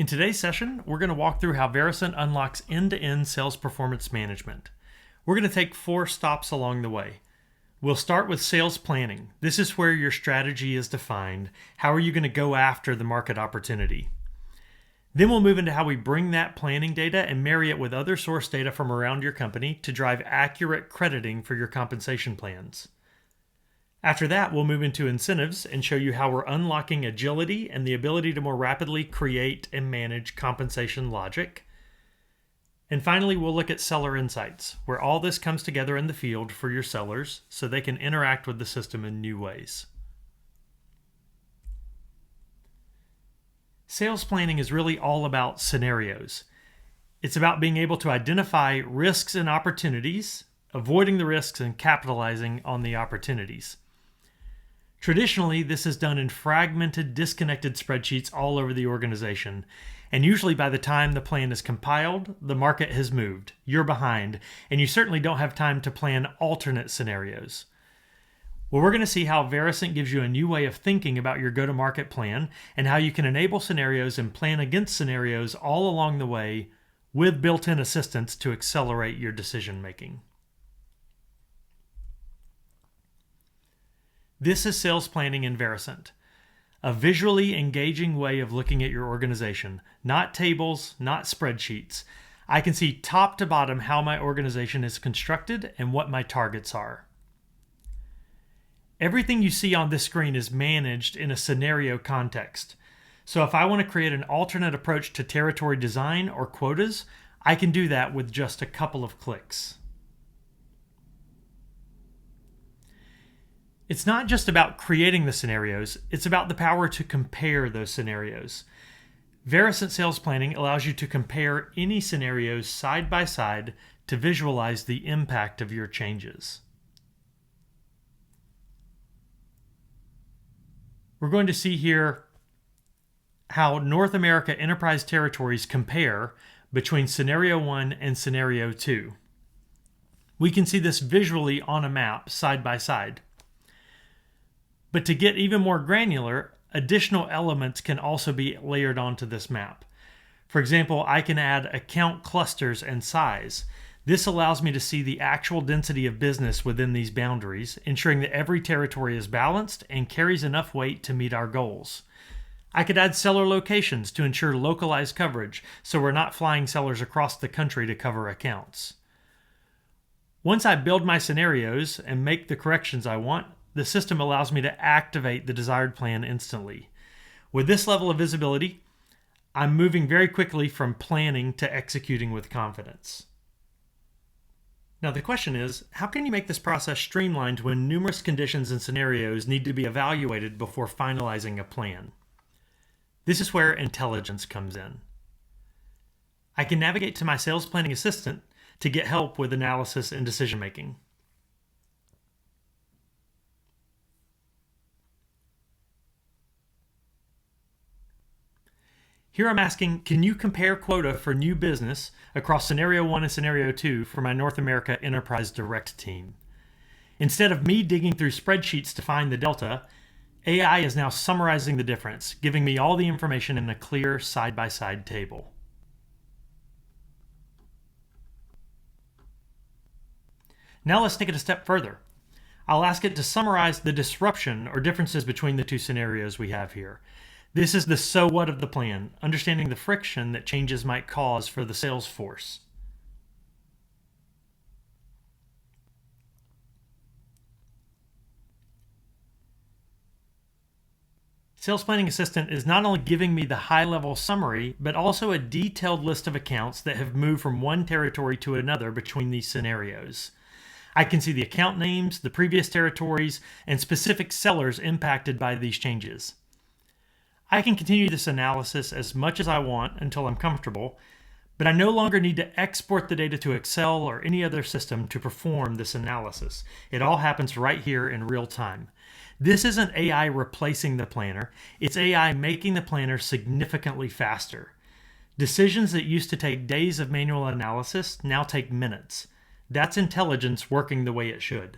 In today's session, we're going to walk through how Vericent unlocks end-to-end sales performance management. We're going to take 4 stops along the way. We'll start with sales planning. This is where your strategy is defined. How are you going to go after the market opportunity? Then we'll move into how we bring that planning data and marry it with other source data from around your company to drive accurate crediting for your compensation plans. After that, we'll move into incentives and show you how we're unlocking agility and the ability to more rapidly create and manage compensation logic. And finally, we'll look at seller insights, where all this comes together in the field for your sellers so they can interact with the system in new ways. Sales planning is really all about scenarios. It's about being able to identify risks and opportunities, avoiding the risks and capitalizing on the opportunities. Traditionally, this is done in fragmented, disconnected spreadsheets all over the organization. And usually by the time the plan is compiled, the market has moved. You're behind, and you certainly don't have time to plan alternate scenarios. Well, we're going to see how Vericent gives you a new way of thinking about your go-to-market plan and how you can enable scenarios and plan against scenarios all along the way with built-in assistance to accelerate your decision-making. This is sales planning in Vericent, a visually engaging way of looking at your organization, not tables, not spreadsheets. I can see top to bottom how my organization is constructed and what my targets are. Everything you see on this screen is managed in a scenario context. So if I want to create an alternate approach to territory design or quotas, I can do that with just a couple of clicks. It's not just about creating the scenarios, it's about the power to compare those scenarios. Vericent Sales Planning allows you to compare any scenarios side by side to visualize the impact of your changes. We're going to see here how North America enterprise territories compare between Scenario 1 and Scenario 2. We can see this visually on a map side by side. But to get even more granular, additional elements can also be layered onto this map. For example, I can add account clusters and size. This allows me to see the actual density of business within these boundaries, ensuring that every territory is balanced and carries enough weight to meet our goals. I could add seller locations to ensure localized coverage, so we're not flying sellers across the country to cover accounts. Once I build my scenarios and make the corrections I want, the system allows me to activate the desired plan instantly. With this level of visibility, I'm moving very quickly from planning to executing with confidence. Now the question is, how can you make this process streamlined when numerous conditions and scenarios need to be evaluated before finalizing a plan? This is where intelligence comes in. I can navigate to my sales planning assistant to get help with analysis and decision making. Here I'm asking, can you compare quota for new business across Scenario 1 and Scenario 2 for my North America Enterprise Direct team? Instead of me digging through spreadsheets to find the delta, AI is now summarizing the difference, giving me all the information in a clear side-by-side table. Now let's take it a step further. I'll ask it to summarize the disruption or differences between the two scenarios we have here. This is the so what of the plan, understanding the friction that changes might cause for the sales force. Sales Planning Assistant is not only giving me the high-level summary, but also a detailed list of accounts that have moved from one territory to another between these scenarios. I can see the account names, the previous territories, and specific sellers impacted by these changes. I can continue this analysis as much as I want until I'm comfortable, but I no longer need to export the data to Excel or any other system to perform this analysis. It all happens right here in real time. This isn't AI replacing the planner, it's AI making the planner significantly faster. Decisions that used to take days of manual analysis now take minutes. That's intelligence working the way it should.